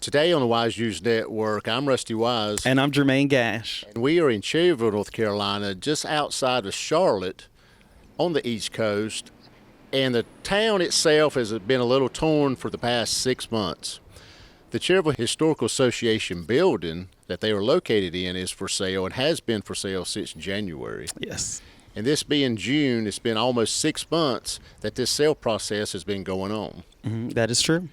Today on the Wise News Network, I'm Rusty Wise. And I'm Jermaine Gash. And we are in Cherryville, North Carolina, just outside of Charlotte on the East Coast. And the town itself has been a little torn for the past 6 months. The Cherryville Historical Association building that they are located in is for sale and has been for sale since January. Yes. And this being June, it's been almost 6 months that this sale process has been going on. That is true.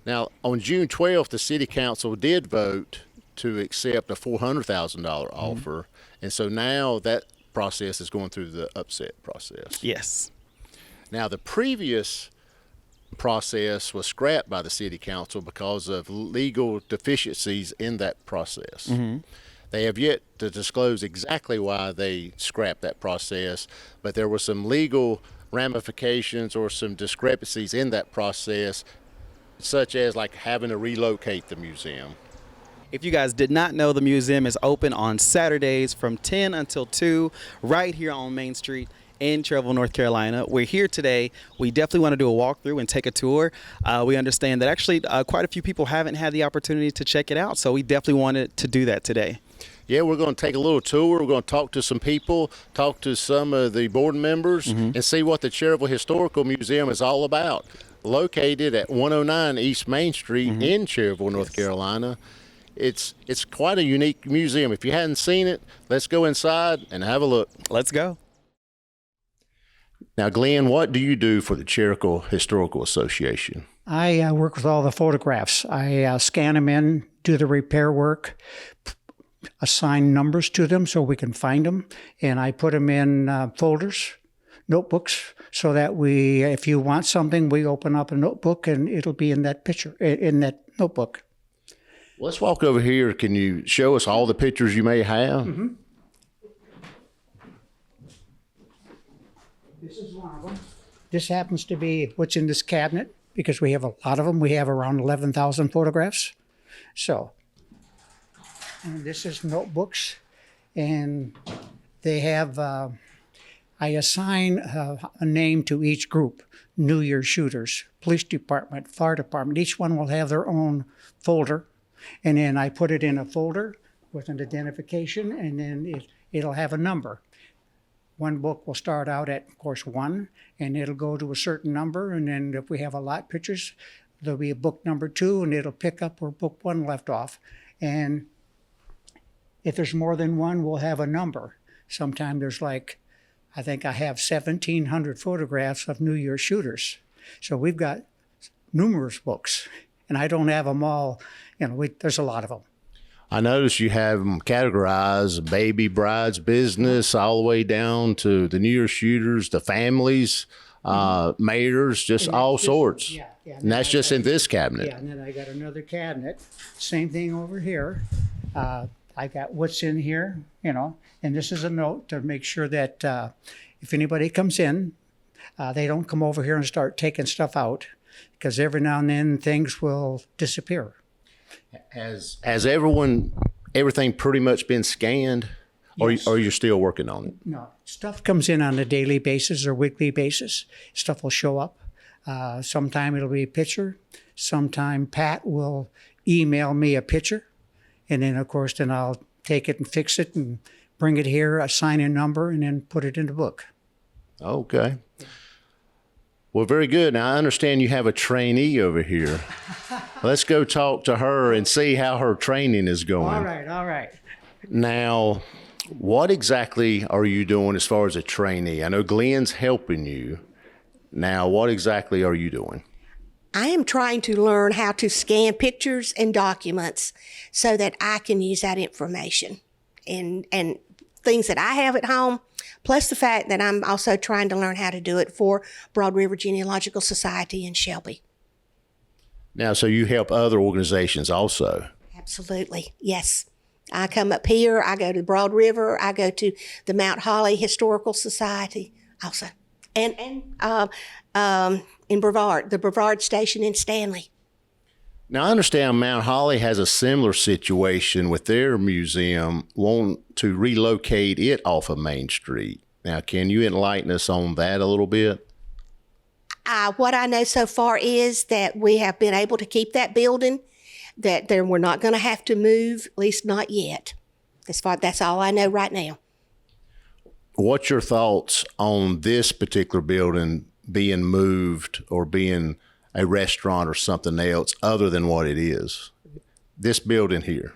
Now, on June 12th, the City Council did vote to accept a $400,000 offer, and so now that process is going through the upset process. Yes. Now, the previous process was scrapped by the City Council because of legal deficiencies in that process. They have yet to disclose exactly why they scrapped that process, but there were some legal ramifications or some discrepancies in that process, such as like having to relocate the museum. If you guys did not know, the museum is open on Saturdays from 10 until 2 right here on Main Street in Cherryville, North Carolina. We're here today. We definitely want to do a walkthrough and take a tour. We understand that actually quite a few people haven't had the opportunity to check it out, so we definitely wanted to do that today. Yeah, we're going to take a little tour. We're going to talk to some people, talk to some of the board members, and see what the Cherryville Historical Museum is all about. Located at 109 East Main Street in Cherryville, North Carolina. It's quite a unique museum. If you hadn't seen it, let's go inside and have a look. Let's go. Now, Glenn, what do you do for the Cherryville Historical Association? I work with all the photographs. I scan them in, do the repair work, assign numbers to them so we can find them, and I put them in folders, notebooks, so that if you want something, we open up a notebook and it'll be in that picture, in that notebook. Let's walk over here. Can you show us all the pictures you may have? This is one of them. This happens to be what's in this cabinet because we have a lot of them. We have around 11,000 photographs. So, and this is notebooks, and they have, I assign a name to each group. New Year shooters, police department, fire department. Each one will have their own folder, and then I put it in a folder with an identification, and then it'll have a number. One book will start out at, of course, 1, and it'll go to a certain number, and then if we have a lot of pictures, there'll be a book number 2, and it'll pick up where book 1 left off. And if there's more than one, we'll have a number. Sometimes there's I think I have 1,700 photographs of New Year shooters. So we've got numerous books, and I don't have them all. There's a lot of them. I noticed you have them categorized: baby, brides, business, all the way down to the New Year shooters, the families, mayors, just all sorts. Yeah. And that's just in this cabinet. Yeah, and then I got another cabinet. Same thing over here. I got what's in here, and this is a note to make sure that if anybody comes in, they don't come over here and start taking stuff out, because every now and then things will disappear. Has everything pretty much been scanned, Yes. or you're still working on it? No, stuff comes in on a daily basis or weekly basis. Stuff will show up. Sometime it'll be a picture. Sometime Pat will email me a picture. And then, of course, then I'll take it and fix it and bring it here, assign a number, and then put it in the book. Okay. Well, very good. Now, I understand you have a trainee over here. Let's go talk to her and see how her training is going. All right. Now, what exactly are you doing as far as a trainee? I know Glenn's helping you. Now, what exactly are you doing? I am trying to learn how to scan pictures and documents so that I can use that information and things that I have at home, plus the fact that I'm also trying to learn how to do it for Broad River Genealogical Society in Shelby. Now, so you help other organizations also? Absolutely, yes. I come up here, I go to Broad River, I go to the Mount Holly Historical Society also. And in Brevard, the Brevard Station in Stanley. Now, I understand Mount Holly has a similar situation with their museum, wanting to relocate it off of Main Street. Now, can you enlighten us on that a little bit? What I know so far is that we have been able to keep that building. that we're not going to have to move, at least not yet. That's all I know right now. What's your thoughts on this particular building being moved or being a restaurant or something else other than what it is? This building here.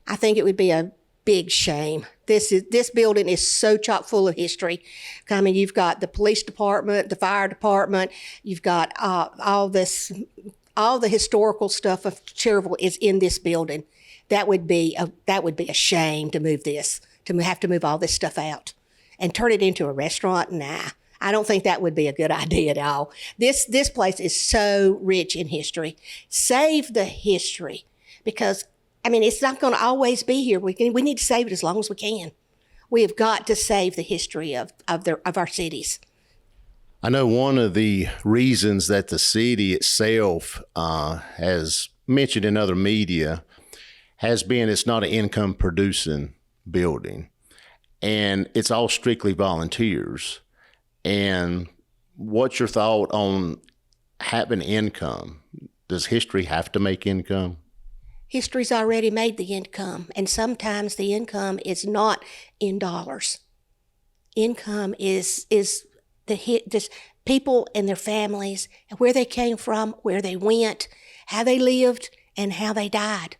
I think it would be a big shame. This building is so chock full of history. I mean, you've got the police department, the fire department, you've got all the historical stuff of Cherryville is in this building. That would be a shame to move this, to have to move all this stuff out and turn it into a restaurant. Nah, I don't think that would be a good idea at all. This place is so rich in history. Save the history, because I mean, it's not going to always be here. We need to save it as long as we can. We have got to save the history of our cities. I know one of the reasons that the city itself has mentioned in other media has been it's not an income producing building, and it's all strictly volunteers. And what's your thought on having income? Does history have to make income? History's already made the income, and sometimes the income is not in dollars. Income is just people and their families, and where they came from, where they went, how they lived, and how they died.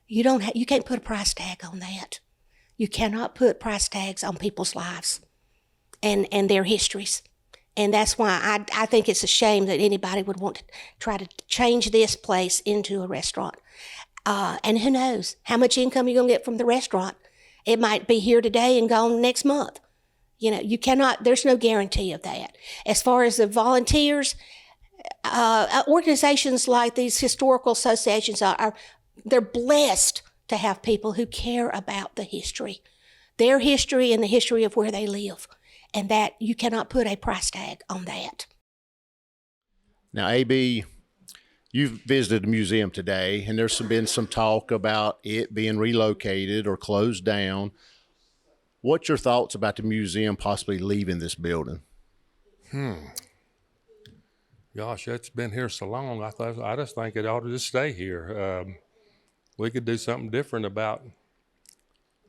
You can't put a price tag on that. You cannot put price tags on people's lives and their histories. And that's why I think it's a shame that anybody would want to try to change this place into a restaurant. And who knows how much income you're going to get from the restaurant. It might be here today and gone next month. You know, you cannot, there's no guarantee of that. As far as the volunteers, organizations like these historical associations they're blessed to have people who care about the history, their history and the history of where they live. And that you cannot put a price tag on that. Now, AB, you've visited the museum today, and there's been some talk about it being relocated or closed down. What's your thoughts about the museum possibly leaving this building? Gosh, it's been here so long. I just think it ought to just stay here. We could do something different about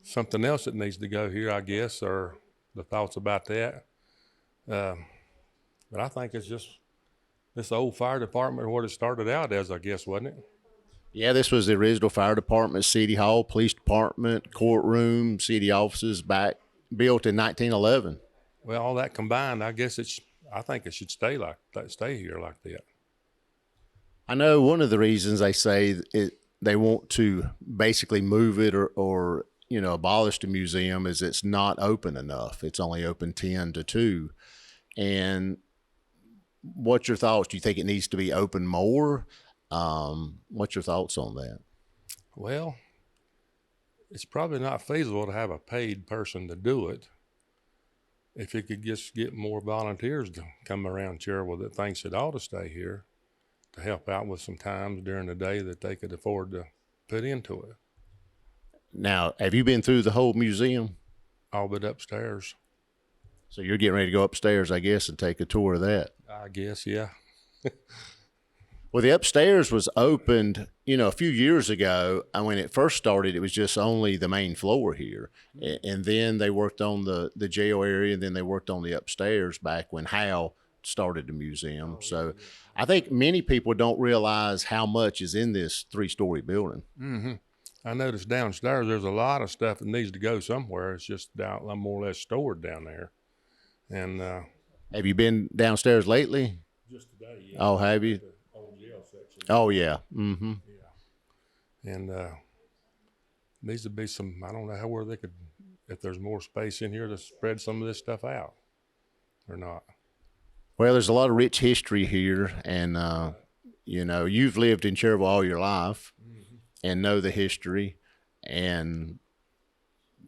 something else that needs to go here, I guess, or the thoughts about that. But I think it's just this old fire department, what it started out as, I guess, wasn't it? Yeah, this was the original fire department, city hall, police department, courtroom, city offices built in 1911. Well, all that combined, I guess I think it should stay like that, stay here like that. I know one of the reasons they say they want to basically move it or abolish the museum is it's not open enough. It's only open 10 to 2. And what's your thoughts? Do you think it needs to be open more? What's your thoughts on that? Well, it's probably not feasible to have a paid person to do it. If you could just get more volunteers to come around Cherryville that thinks it ought to stay here to help out with some times during the day that they could afford to put into it. Now, have you been through the whole museum? All but upstairs. So you're getting ready to go upstairs, I guess, and take a tour of that. I guess, yeah. Well, the upstairs was opened, a few years ago. And when it first started, it was just only the main floor here. And then they worked on the jail area, and then they worked on the upstairs back when Hal started the museum. So I think many people don't realize how much is in this 3-story building. Mm-hmm. I noticed downstairs there's a lot of stuff that needs to go somewhere. It's just down, more or less stored down there. And have you been downstairs lately? Just today, yeah. Oh, have you? The old jail section. Oh, yeah. Mm-hmm. Yeah. And needs to be some, I don't know where they could, if there's more space in here to spread some of this stuff out or not. Well, there's a lot of rich history here, and you've lived in Cherryville all your life. Mm-hmm. And know the history, and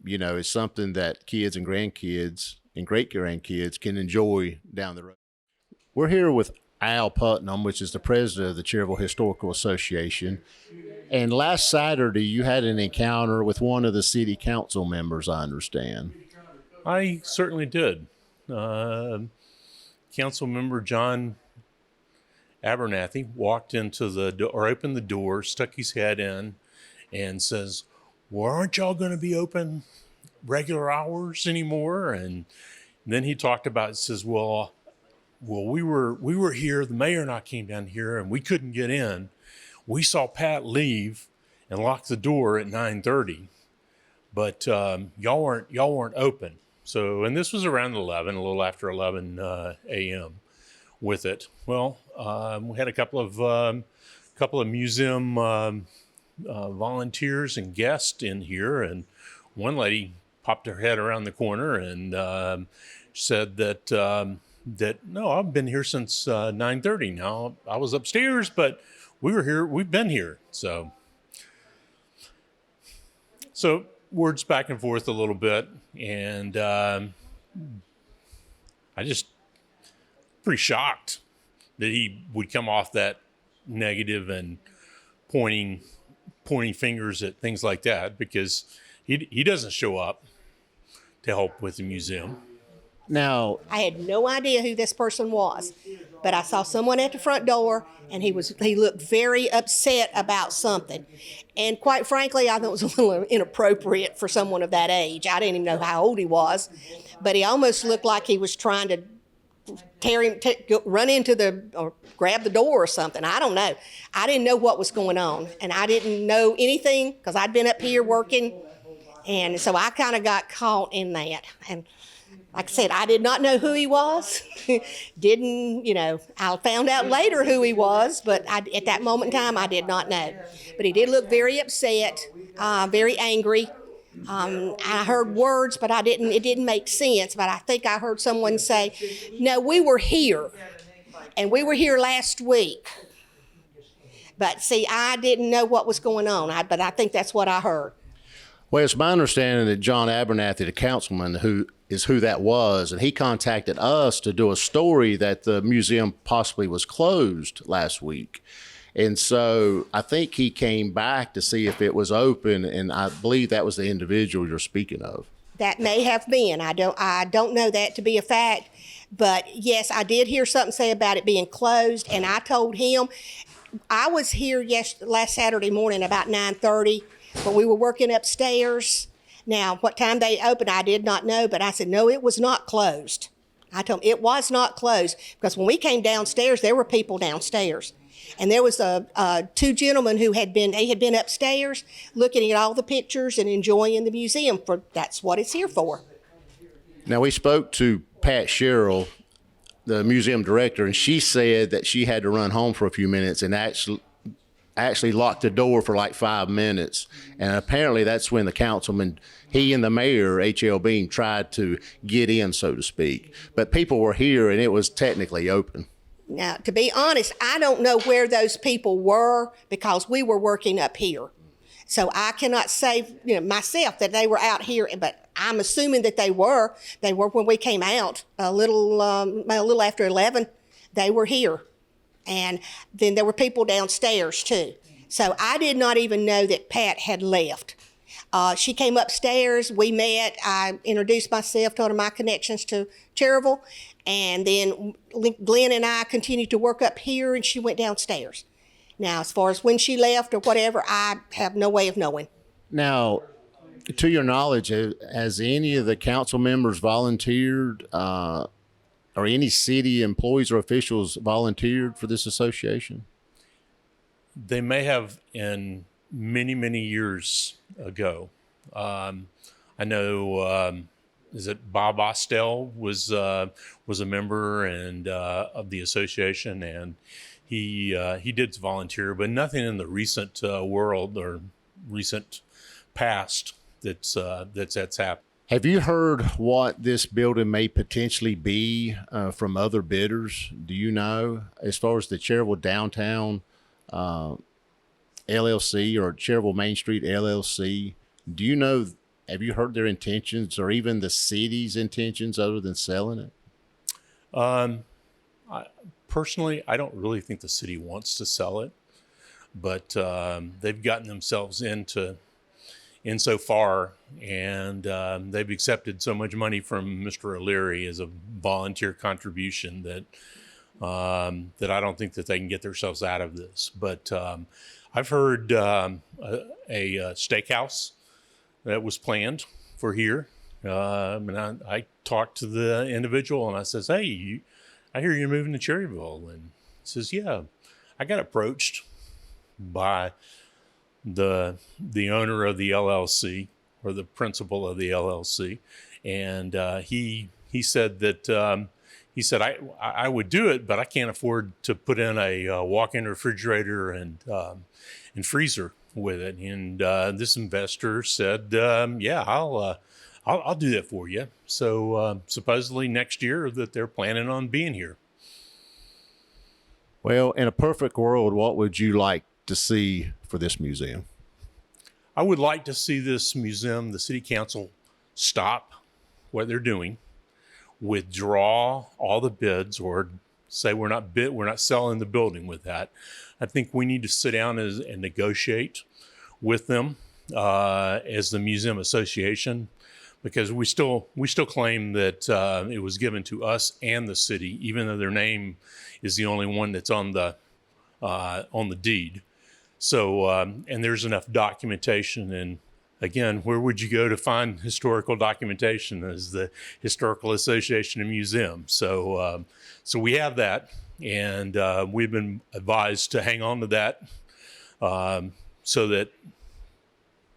it's something that kids and grandkids and great grandkids can enjoy down the road. We're here with Al Putnam, which is the president of the Cherryville Historical Association. And last Saturday, you had an encounter with one of the city council members, I understand. I certainly did. Council member John Abernathy walked into or opened the door, stuck his head in, and says, "Well, aren't y'all going to be open regular hours anymore?" And then he talked about, says, well, we were here. The mayor and I came down here, and we couldn't get in. We saw Pat leave and lock the door at 9:30, but y'all weren't open. So, and this was around 11, a little after 11 a.m. with it. Well, we had a couple of museum volunteers and guests in here, and one lady popped her head around the corner and said that no, I've been here since 9:30. Now I was upstairs, but we've been here. So words back and forth a little bit, and I just pretty shocked that he would come off that negative and pointing fingers at things like that, because he doesn't show up to help with the museum. Now, I had no idea who this person was, but I saw someone at the front door, and he looked very upset about something. And quite frankly, I thought it was a little inappropriate for someone of that age. I didn't even know how old he was, but he almost looked like he was trying to run into or grab the door or something. I don't know. I didn't know what was going on, and I didn't know anything because I'd been up here working, and so I kind of got caught in that. And like I said, I did not know who he was. I found out later who he was, but at that moment in time, I did not know. But he did look very upset, very angry. I heard words, but it didn't make sense. But I think I heard someone say, "No, we were here, and we were here last week." But see, I didn't know what was going on, but I think that's what I heard. well, it's my understanding that John Abernathy, the councilman, who that was, and he contacted us to do a story that the museum possibly was closed last week. And so I think he came back to see if it was open, and I believe that was the individual you're speaking of. That may have been. I don't know that to be a fact, but yes, I did hear something say about it being closed, and I told him I was here last Saturday morning about 9:30, but we were working upstairs. Now, what time they opened, I did not know, but I said, no, it was not closed. I told them it was not closed, because when we came downstairs, there were people downstairs. And there was two gentlemen who had been upstairs looking at all the pictures and enjoying the museum. That's what it's here for. Now, we spoke to Pat Sherrill, the museum director, and she said that she had to run home for a few minutes and actually locked the door for like 5 minutes. And apparently that's when the councilman, he and the mayor, H.L. Beam, tried to get in, so to speak. But people were here, and it was technically open. Now, to be honest, I don't know where those people were, because we were working up here. So I cannot say, myself that they were out here, but I'm assuming that they were. They were when we came out a little after 11. They were here. And then there were people downstairs too. So I did not even know that Pat had left. She came upstairs, we met, I introduced myself, told her my connections to Cherryville, and then Glenn and I continued to work up here, and she went downstairs. Now, as far as when she left or whatever, I have no way of knowing. Now, to your knowledge, has any of the council members volunteered, or any city employees or officials volunteered for this association? They may have in many, many years ago. I know, is it Bob Ostell was a member and of the association, and he did volunteer, but nothing in the recent world or recent past that's happened. Have you heard what this building may potentially be from other bidders? Do you know, as far as the Cherryville Downtown LLC or Cherryville Main Street LLC? Do you know, have you heard their intentions, or even the city's intentions, other than selling it? Personally, I don't really think the city wants to sell it, but they've gotten themselves in so far, and they've accepted so much money from Mr. O'Leary as a volunteer contribution that that I don't think that they can get themselves out of this. But I've heard a steakhouse that was planned for here. And I talked to the individual and I says, hey, I hear you're moving to Cherryville. And he says, yeah, I got approached by the owner of the LLC, or the principal of the LLC. And he said that, he said, I would do it, but I can't afford to put in a walk-in refrigerator and freezer with it. And this investor said, yeah, I'll do that for you. So supposedly next year that they're planning on being here. Well, in a perfect world, what would you like to see for this museum? I would like to see this museum, the city council, stop what they're doing, withdraw all the bids, or say we're not selling the building with that. I think we need to sit down and negotiate with them as the museum association, because we still claim that it was given to us and the city, even though their name is the only one that's on the deed. So and there's enough documentation. And again, where would you go to find historical documentation? As the Historical Association of Museums. So so we have that, and we've been advised to hang on to that so that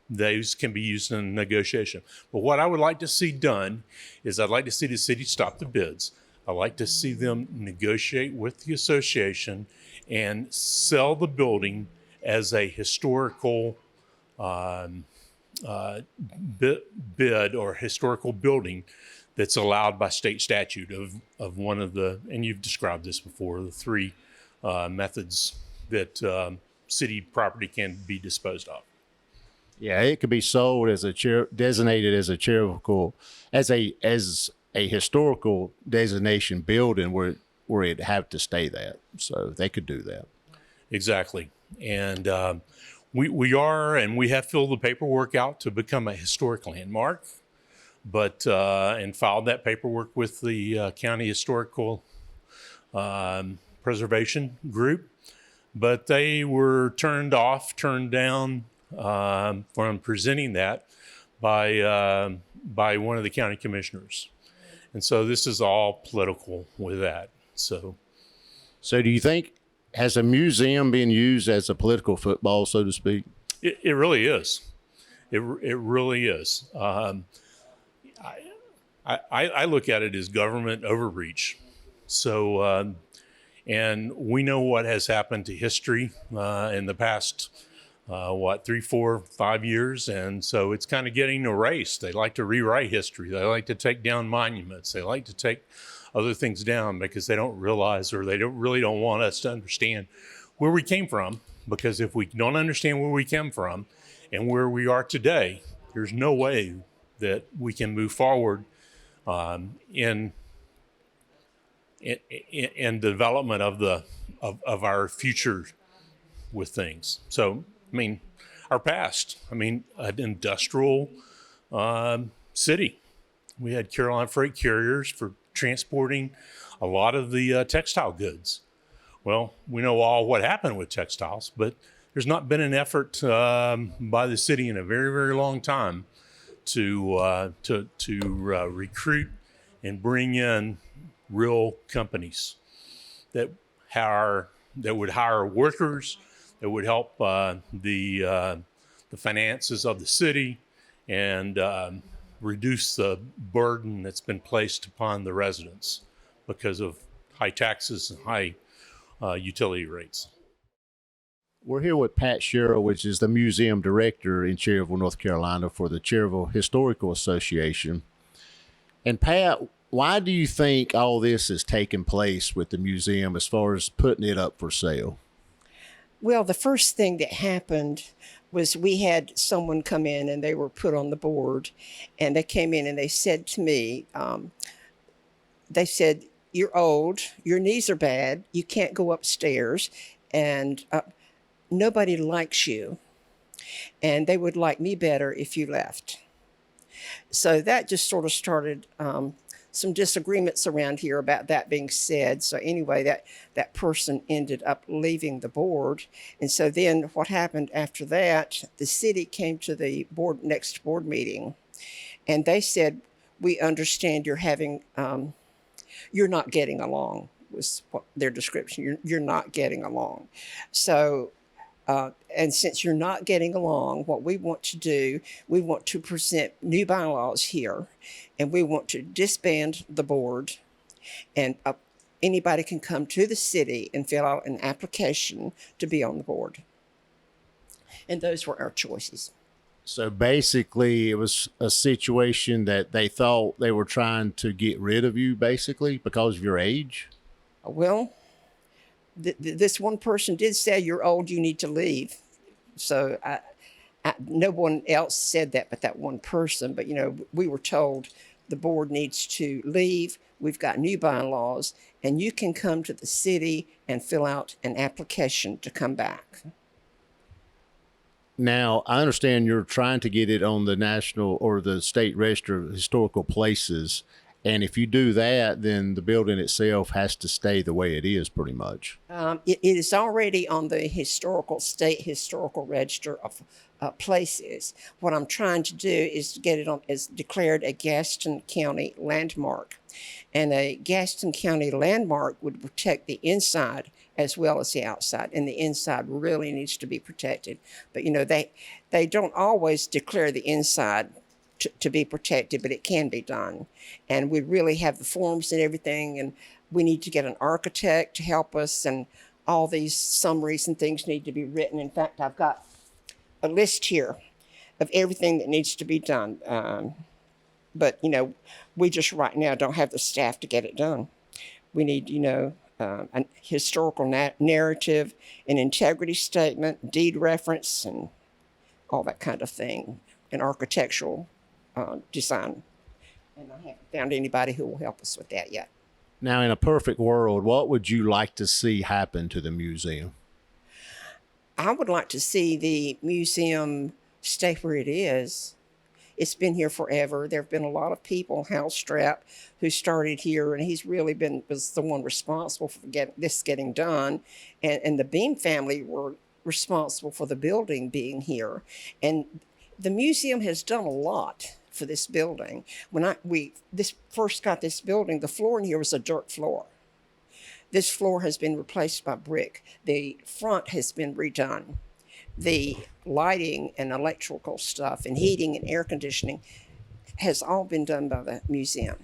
those can be used in negotiation. But what I would like to see done is I'd like to see the city stop the bids. I'd like to see them negotiate with the association and sell the building as a historical bid or historical building that's allowed by state statute of one of the, and you've described this before, the three methods that city property can be disposed of. Yeah, it could be sold as designated as a charitable, as a historical designation building where it'd have to stay that. So they could do that. Exactly. And we are, and we have filled the paperwork out to become a historic landmark, but and filed that paperwork with the county historical preservation group, but they were turned down from presenting that by one of the county commissioners. And so this is all political with that. So do you think, has a museum been used as a political football, so to speak? It really is. It really is. I look at it as government overreach. So, and we know what has happened to history in the past, 3, 4, 5 years. And so it's kind of getting erased. They like to rewrite history. They like to take down monuments. They like to take other things down because they don't realize, or they really don't want us to understand where we came from. Because if we don't understand where we came from and where we are today, there's no way that we can move forward in development of our future with things. So, I mean, our past, an industrial city. We had Carolina freight carriers for transporting a lot of the textile goods. Well, we know all what happened with textiles, but there's not been an effort by the city in a very, very long time to recruit and bring in real companies that would hire workers, that would help the finances of the city and reduce the burden that's been placed upon the residents because of high taxes and high utility rates. We're here with Pat Sherrill, which is the museum director in Cherryville, North Carolina for the Cherryville Historical Association. And Pat, why do you think all this is taking place with the museum as far as putting it up for sale? Well, the first thing that happened was we had someone come in and they were put on the board, and they came in and they said to me, they said, "You're old, your knees are bad, you can't go upstairs, and nobody likes you, and they would like me better if you left." So that just sort of started some disagreements around here about that being said. So anyway, that person ended up leaving the board. And so then what happened after that, the city came to the next board meeting, and they said, we understand you're not getting along, was what their description. You're not getting along. So and since you're not getting along, what we want to do, we want to present new bylaws here, and we want to disband the board, and anybody can come to the city and fill out an application to be on the board. And those were our choices. So basically, it was a situation that they thought they were trying to get rid of you, basically, because of your age? Well, this one person did say, you're old, you need to leave. So no one else said that but that one person. But, we were told the board needs to leave. We've got new bylaws, and you can come to the city and fill out an application to come back. Now, I understand you're trying to get it on the national or the state register of historical places. And if you do that, then the building itself has to stay the way it is, pretty much. It is already on the state historical register of places. What I'm trying to do is to get it on as declared a Gaston County landmark. And a Gaston County landmark would protect the inside as well as the outside, and the inside really needs to be protected. But they don't always declare the inside to be protected, but it can be done. And we really have the forms and everything, and we need to get an architect to help us, and all these summaries and things need to be written. In fact, I've got a list here of everything that needs to be done. But we just right now don't have the staff to get it done. We need, a historical narrative, an integrity statement, deed reference, and all that kind of thing, and architectural design. And I haven't found anybody who will help us with that yet. Now, in a perfect world, what would you like to see happen to the museum? I would like to see the museum stay where it is. It's been here forever. There have been a lot of people, Hal Strapp, who started here, and he's really was the one responsible for getting done. And the Beam family were responsible for the building being here. And the museum has done a lot for this building. When we first got this building, the floor in here was a dirt floor. This floor has been replaced by brick. The front has been redone. The lighting and electrical stuff and heating and air conditioning has all been done by the museum.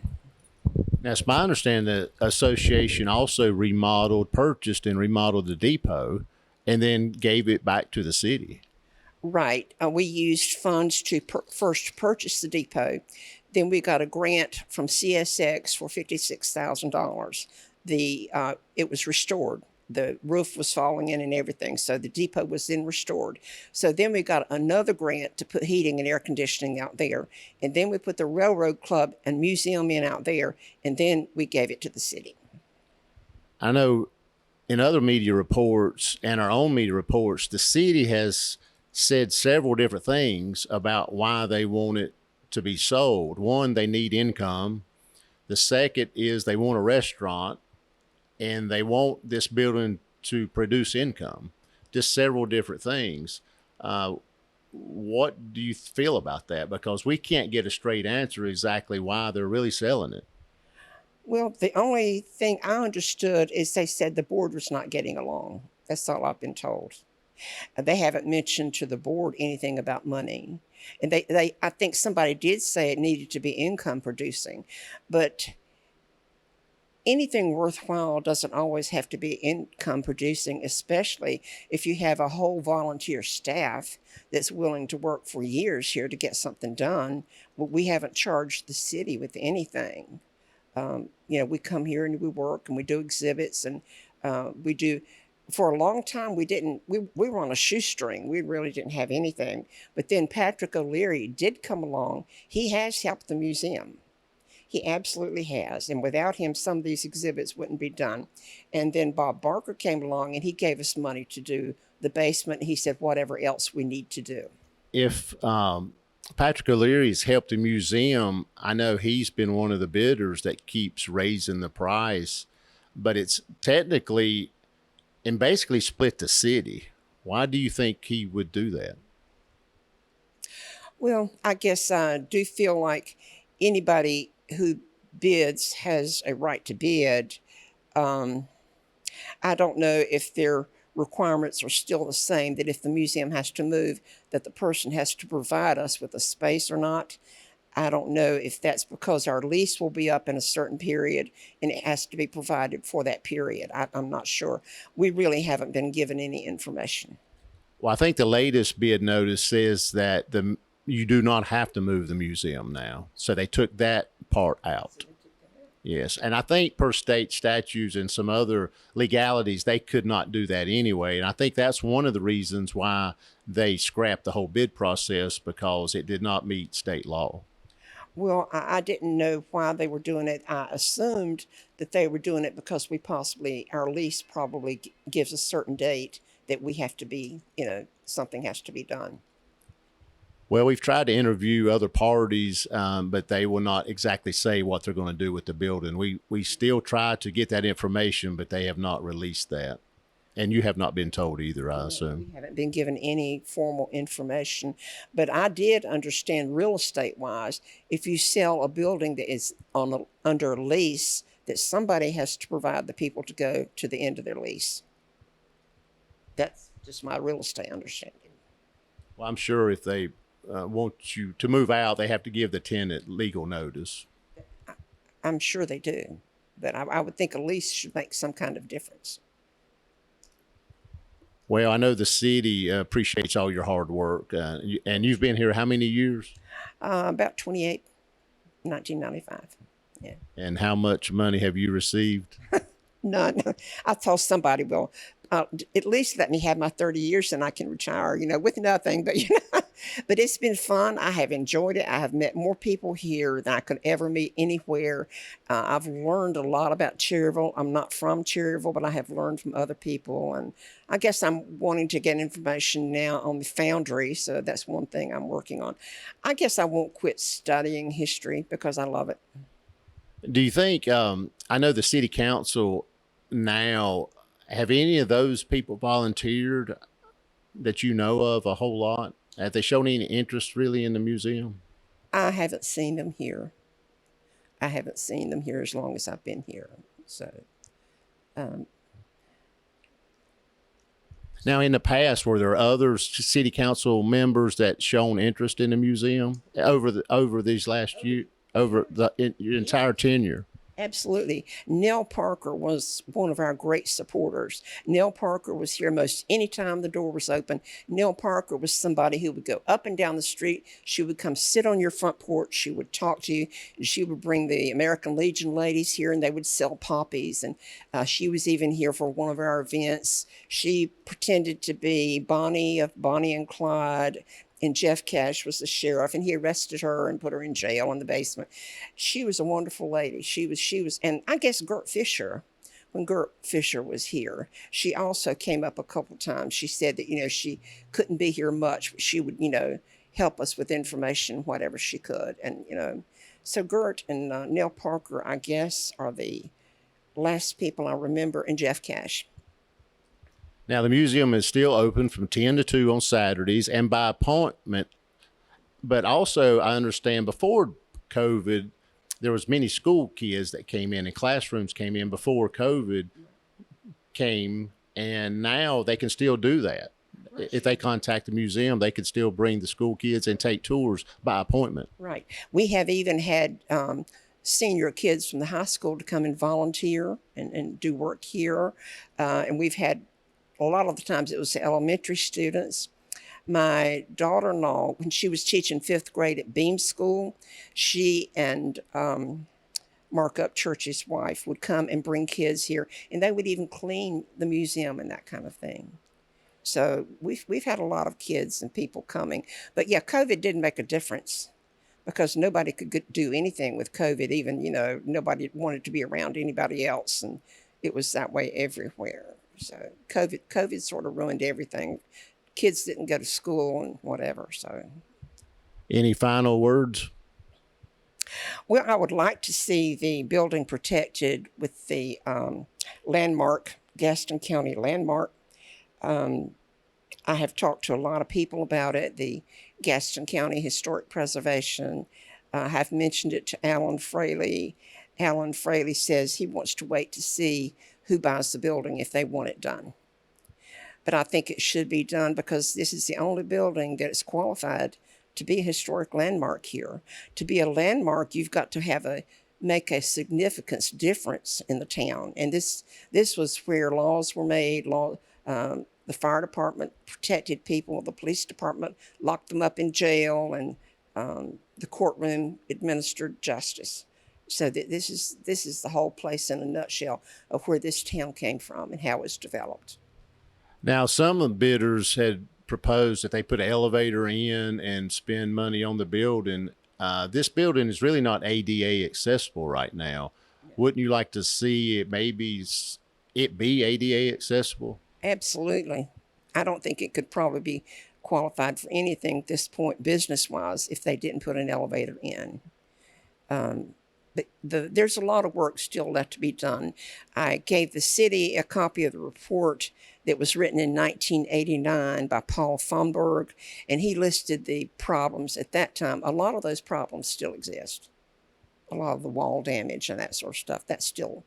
Now, it's my understanding the association also purchased and remodeled the depot and then gave it back to the city. Right. We used funds to first purchase the depot. Then we got a grant from CSX for $56,000. It was restored. The roof was falling in and everything, so the depot was then restored. So then we got another grant to put heating and air conditioning out there. And then we put the Railroad Club and museum in out there, and then we gave it to the city. I know in other media reports and our own media reports, the city has said several different things about why they want it to be sold. One, they need income. The second is they want a restaurant, and they want this building to produce income. Just several different things. What do you feel about that? Because we can't get a straight answer exactly why they're really selling it. Well, the only thing I understood is they said the board was not getting along. That's all I've been told. They haven't mentioned to the board anything about money. And I think somebody did say it needed to be income producing, but anything worthwhile doesn't always have to be income producing, especially if you have a whole volunteer staff that's willing to work for years here to get something done. Well, we haven't charged the city with anything. We come here and we work and we do exhibits, and we do. For a long time, we were on a shoestring. We really didn't have anything. But then Patrick O'Leary did come along. He has helped the museum. He absolutely has. And without him, some of these exhibits wouldn't be done. And then Bob Barker came along and he gave us money to do the basement. He said, whatever else we need to do. If Patrick O'Leary's helped the museum. I know he's been one of the bidders that keeps raising the price, but it's technically and basically split the city. Why do you think he would do that? Well, I guess I do feel like anybody who bids has a right to bid. Um, I don't know if their requirements are still the same, that if the museum has to move, that the person has to provide us with a space or not. I don't know if that's because our lease will be up in a certain period and it has to be provided for that period. I'm not sure. We really haven't been given any information. Well, I think the latest bid notice says that you do not have to move the museum now. So they took that part out. Yes. And I think per state statutes and some other legalities, they could not do that anyway. And I think that's one of the reasons why they scrapped the whole bid process, because it did not meet state law. Well, I didn't know why they were doing it. I assumed that they were doing it because our lease probably gives a certain date that we have to be, something has to be done. Well, we've tried to interview other parties, but they will not exactly say what they're going to do with the building. We still try to get that information, but they have not released that. And you have not been told either, I assume. We haven't been given any formal information, but I did understand real estate wise, if you sell a building that is under lease, that somebody has to provide the people to go to the end of their lease. That's just my real estate understanding. Well, I'm sure if they want you to move out, they have to give the tenant legal notice. I'm sure they do, but I would think a lease should make some kind of difference. Well, I know the city appreciates all your hard work, and you've been here how many years? About 28, 1995. Yeah. And how much money have you received? None. I told somebody, well, at least let me have my 30 years and I can retire, with nothing. But, but it's been fun. I have enjoyed it. I have met more people here than I could ever meet anywhere. I've learned a lot about Cherryville. I'm not from Cherryville, but I have learned from other people. And I guess I'm wanting to get information now on the foundry. So that's one thing I'm working on. I guess I won't quit studying history because I love it. Do you think, I know the city council now, have any of those people volunteered that you know of a whole lot? Have they shown any interest really in the museum? I haven't seen them here. I haven't seen them here as long as I've been here. So, now, in the past, were there other city council members that shown interest in the museum over these last year, your entire tenure? absolutely. Nell Parker was one of our great supporters. Nell Parker was here most any time the door was open. Nell Parker was somebody who would go up and down the street. She would come sit on your front porch. She would talk to you. She would bring the American Legion ladies here, and they would sell poppies. And she was even here for one of our events. She pretended to be Bonnie of Bonnie and Clyde, and Jeff Cash was the sheriff, and he arrested her and put her in jail in the basement. She was a wonderful lady. She was, and I guess Gert Fisher, when Gert Fisher was here, she also came up a couple times. She said that, she couldn't be here much, but she would, help us with information, whatever she could. And, so Gert and Nell Parker, I guess, are the last people I remember, and Jeff Cash. Now, the museum is still open from 10 to 2 on Saturdays and by appointment. But also, I understand before COVID, there was many school kids that came in and classrooms came in before COVID came. And now they can still do that. If they contact the museum, they could still bring the school kids and take tours by appointment. Right. We have even had senior kids from the high school to come and volunteer and do work here. And we've had a lot of the times it was the elementary students. My daughter-in-law, when she was teaching 5th grade at Beam School, she and Mark Upchurch's wife would come and bring kids here, and they would even clean the museum and that kind of thing. So we've had a lot of kids and people coming. But yeah, COVID didn't make a difference because nobody could do anything with COVID. Even, nobody wanted to be around anybody else, and it was that way everywhere. So COVID sort of ruined everything. Kids didn't go to school and whatever. So, Any final words? Well, I would like to see the building protected with the landmark, Gaston County landmark. I have talked to a lot of people about it. The Gaston County Historic Preservation have mentioned it to Alan Fraley. Alan Fraley says he wants to wait to see who buys the building if they want it done. But I think it should be done because this is the only building that is qualified to be a historic landmark here. To be a landmark, you've got to make a significant difference in the town. And this was where laws were made. The fire department protected people. The police department locked them up in jail, and the courtroom administered justice. So this is the whole place in a nutshell of where this town came from and how it was developed. Now, some of the bidders had proposed that they put an elevator in and spend money on the building. This building is really not ADA accessible right now. Wouldn't you like to see it be ADA accessible? Absolutely. I don't think it could probably be qualified for anything at this point business-wise if they didn't put an elevator in. But there's a lot of work still left to be done. I gave the city a copy of the report that was written in 1989 by Paul Fomberg, and he listed the problems at that time. A lot of those problems still exist. A lot of the wall damage and that sort of stuff, that's still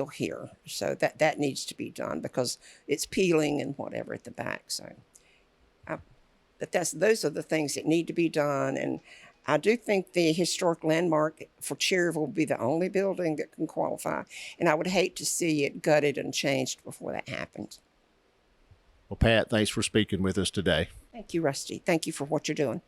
here. So that needs to be done because it's peeling and whatever at the back. So, but those are the things that need to be done. And I do think the historic landmark for Cherryville will be the only building that can qualify. And I would hate to see it gutted and changed before that happens. Well, Pat, thanks for speaking with us today. Thank you, Rusty. Thank you for what you're doing.